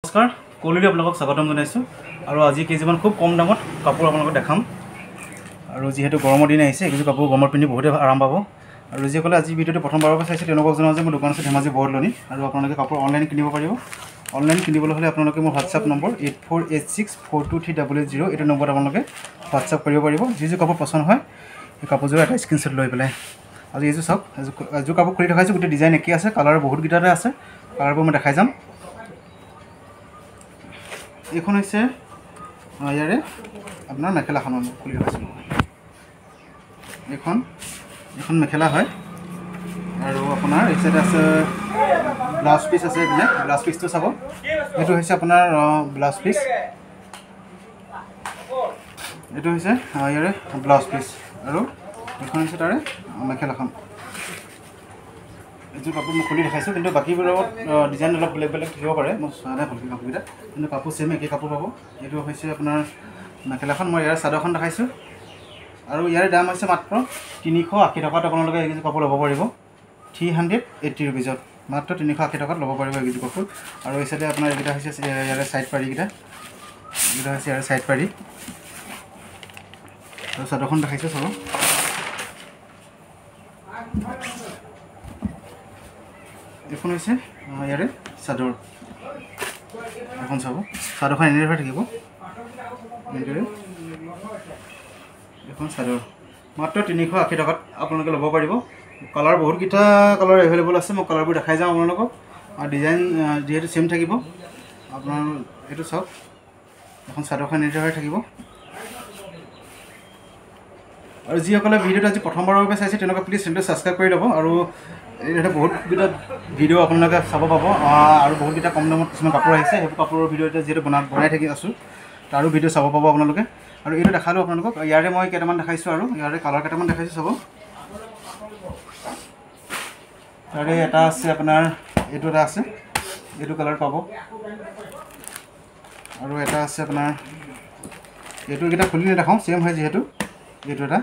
নমস্কাৰ কলিলৈ আপোনালোকক স্বাগতম জনাইছোঁ আৰু আজি কেইজনমান খুব কম দামত কাপোৰ আপোনালোকক দেখাম আৰু যেহেতু গৰমৰ দিন আহিছে এইকেইযোৰ কাপোৰ গৰমত পিন্ধি বহুতে আৰাম পাব আৰু যিসকলে আজি ভিডিঅ'টো প্ৰথমবাৰৰ পৰা চাইছে তেওঁলোকক জনাওঁ যে মোৰ দোকান আছে ধেমাজি বৰদলনি আৰু আপোনালোকে কাপোৰ অনলাইন কিনিব পাৰিব। অনলাইন কিনিবলৈ হ'লে আপোনালোকে মোৰ হোৱাটছআপ নম্বৰ 8486423080 এইটো নম্বৰত আপোনালোকে হোৱাটছআপ কৰিব পাৰিব। যিযোৰ কাপোৰ পচন্দ হয় সেই কাপোৰযোৰ এটা স্ক্ৰীনশ্বট লৈ পেলাই আজি এইযোৰ চাওক এযোৰ কাপোৰ খুলি দেখাইছোঁ গোটেই ডিজাইন একেই আছে কালাৰ বহুতকেইটাতে আছে কালাৰবোৰ মই দেখাই যাম। এইখন হৈছে ইয়াৰে আপোনাৰ মেখেলাখন খুলি দেখাইছোঁ এইখন মেখেলা হয় আৰু আপোনাৰ এই চাইডে আছে ব্লাউজ পিচ আছে এইপিনে ব্লাউজ পিচটো চাব এইটো হৈছে আপোনাৰ ব্লাউজ পিচ এইটো হৈছে ইয়াৰে ব্লাউজ পিচ আৰু এইখন হৈছে তাৰে মেখেলাখন। এইযোৰ কাপোৰ মই খুলি দেখাইছোঁ কিন্তু বাকীবোৰৰ ডিজাইন অলপ বেলেগ বেলেগ থাকিব পাৰে মই চোৱা নাই ভালকৈ কাপোৰকেইটা কিন্তু কাপোৰ ছেম একেই কাপোৰ পাব। এইটো হৈছে আপোনাৰ মেখেলাখন মই ইয়াৰ চাদৰখন দেখাইছোঁ আৰু ইয়াৰ দাম হৈছে মাত্ৰ 380 টকাত আপোনালোকে এইকেইযোৰ কাপোৰ ল'ব পাৰিব 380 ৰুপিজত মাত্ৰ 380 টকাত ল'ব পাৰিব এইকেইযোৰ কাপোৰ। আৰু এই চাইডে আপোনাৰ এইকেইটা হৈছে ইয়াৰে ছাইড পাৰিকেইটা এইকেইটা হৈছে ইয়াৰে ছাইড পাৰি আৰু চাদৰখন দেখাইছোঁ চাব এইখন হৈছে ইয়াৰে চাদৰ এখন চাব চাদৰখন এনেদৰে থাকিব এনেদৰে এখন চাদৰ মাত্ৰ 380 টকাত আপোনালোকে ল'ব পাৰিব। কালাৰ বহুতকেইটা কালাৰ এভেইলেবল আছে মই কালাৰবোৰ দেখাই যাওঁ আপোনালোকক আৰু ডিজাইন যিহেতু ছেম থাকিব আপোনাৰ এইটো চাওক এখন চাদৰখন এনেদৰে থাকিব। আৰু যিসকলে ভিডিঅ'টো আজি প্ৰথমবাৰৰ বাবে চাইছে তেওঁলোকে প্লিজ চেনেলটো ছাবস্ক্ৰাইব কৰি ল'ব আৰু এইটো বহুতকেইটা ভিডিঅ' আপোনালোকে চাব পাব আৰু বহুতকেইটা কম দামত কিছুমান কাপোৰ আহিছে সেইবোৰ কাপোৰৰ ভিডিঅ' এতিয়া যিহেতু বনাই থাকি আছোঁ তাৰো ভিডিঅ' চাব পাব আপোনালোকে। আৰু এইটো দেখালোঁ আপোনালোকক ইয়াৰে মই কেইটামান দেখাইছোঁ আৰু ইয়াৰে কালাৰ কেইটামান দেখাইছোঁ চাব তাৰে এটা আছে আপোনাৰ এইটো এটা আছে এইটো কালাৰ পাব আৰু এটা আছে আপোনাৰ এইটো এইকেইটা খুলি নেদেখাওঁ ছেম হয় যিহেতু এইটো এটা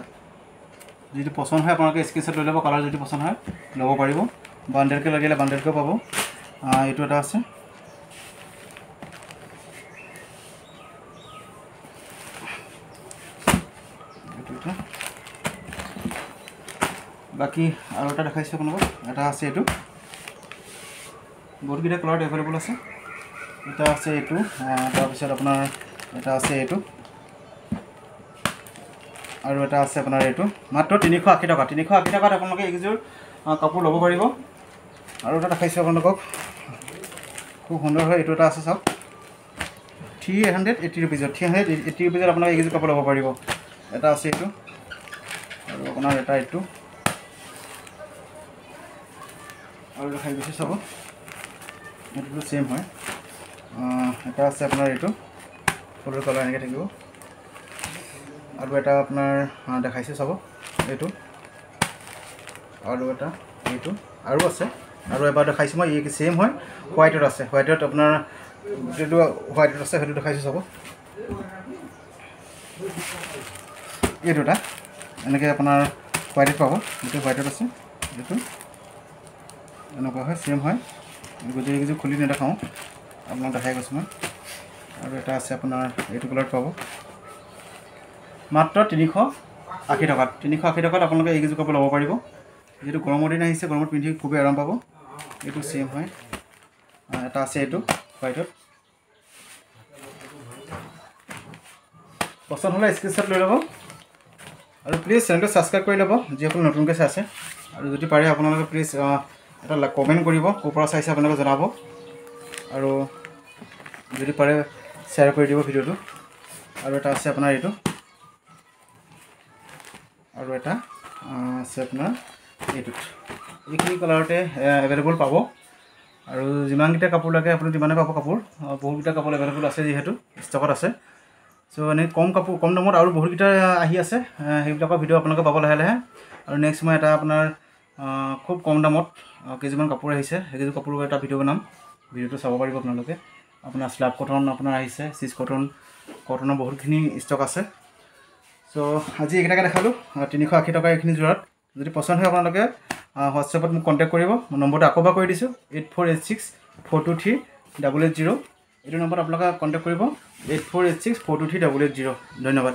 যিটো পচন্দ হয় আপোনালোকে স্ক্ৰীনশ্বট লৈ ল'ব কালাৰ যদি পচন্দ হয় ল'ব পাৰিব বাণ্ডেলকৈ লাগিলে বাণ্ডেলকৈ পাব। এইটো এটা আছে এইটো এটা বাকী আৰু এটা দেখাইছোঁ আপোনালোকক এটা আছে এইটো বহুতকেইটা কালাৰত এভেইলেবল আছে এটা আছে এইটো তাৰপিছত আপোনাৰ এটা আছে এইটো আৰু এটা আছে আপোনাৰ এইটো মাত্ৰ 380 টকা 380 টকাত আপোনালোকে এইকেইযোৰ কাপোৰ ল'ব পাৰিব। আৰু এটা দেখাইছোঁ আপোনালোকক খুব সুন্দৰ হয় এইটো এটা আছে চাওক 380 ৰুপিজত 380 ৰুপিজত আপোনালোকে এইকেইযোৰ কাপোৰ ল'ব পাৰিব। এটা আছে এইটো আৰু আপোনাৰ এটা এইটো আৰু দেখাই গৈছোঁ চাব এইটো ছেম হয় এটা আছে আপোনাৰ এইটো ফুলৰ কালাৰ এনেকৈ থাকিব আৰু এটা আপোনাৰ দেখাইছোঁ চাব এইটো আৰু এটা এইটো আৰু আছে আৰু এবাৰ দেখাইছোঁ মই এই ছেম হয় হোৱাইটত আছে হোৱাইটত আপোনাৰ যিটো হোৱাইটত আছে সেইটো দেখাইছোঁ চাব এই দুটা এনেকৈ আপোনাৰ হোৱাইটত পাব যিটো হোৱাইটত আছে এইটো এনেকুৱা হয় ছেম হয় গতিকে এইকেইযোৰ খুলি নেদেখাওঁ আপোনাক দেখাই গৈছোঁ মই। আৰু এটা আছে আপোনাৰ এইটো কালাৰত পাব মাত্ৰ 380 টকাত 380 টকাত আপোনালোকে এইকেইযোৰ কাপোৰ ল'ব পাৰিব। যিহেতু গৰমৰ দিন আহিছে গৰমত পিন্ধি খুবেই আৰাম পাব। এইটো ছেম হয় এটা আছে এইটো হোৱাইটত পচন্দ হ'লে স্ক্ৰীনশ্বট লৈ ল'ব আৰু প্লিজ চেনেলটো ছাবস্ক্ৰাইব কৰি ল'ব যিসকলে নতুনকৈ চাইছে আৰু যদি পাৰে আপোনালোকে প্লিজ এটা কমেণ্ট কৰিব ক'ৰ পৰা চাইছে আপোনালোকে জনাব আৰু যদি পাৰে শ্বেয়াৰ কৰি দিব ভিডিঅ'টো। আৰু এটা আছে আপোনাৰ এইটো আৰু এটা আছে আপোনাৰ এইটোত এইখিনি কালাৰতে এভেইলেবল পাব আৰু যিমানকেইটা কাপোৰ লাগে আপুনি তিমানে পাব কাপোৰ বহুতকেইটা কাপোৰ এভেইলেবল আছে যিহেতু ষ্টকত আছে চ' এনেই কম কাপোৰ কম দামত আৰু বহুতকেইটা আহি আছে সেইবিলাকৰ ভিডিঅ' আপোনালোকে পাব লাহে লাহে। আৰু নেক্সট মই এটা আপোনাৰ খুব কম দামত কেইযোৰমান কাপোৰ আহিছে সেইকেইযোৰ কাপোৰৰ এটা ভিডিঅ' বনাম ভিডিঅ'টো চাব পাৰিব আপোনালোকে। আপোনাৰ স্লাব কটন আপোনাৰ আহিছে চিজ কটনৰ বহুতখিনি ষ্টক আছে। চ' আজি এইকেইটাকে দেখালোঁ 380 টকা এইখিনি যোৰাত যদি পচন্দ হয় আপোনালোকে হোৱাটছএপত মোক কণ্টেক্ট কৰিব। মোৰ নম্বৰটো আকৌ এবাৰ কৰি দিছোঁ 8486423080 এইটো নম্বৰত আপোনালোকে কণ্টেক্ট কৰিব 8486 423 880 ধন্যবাদ।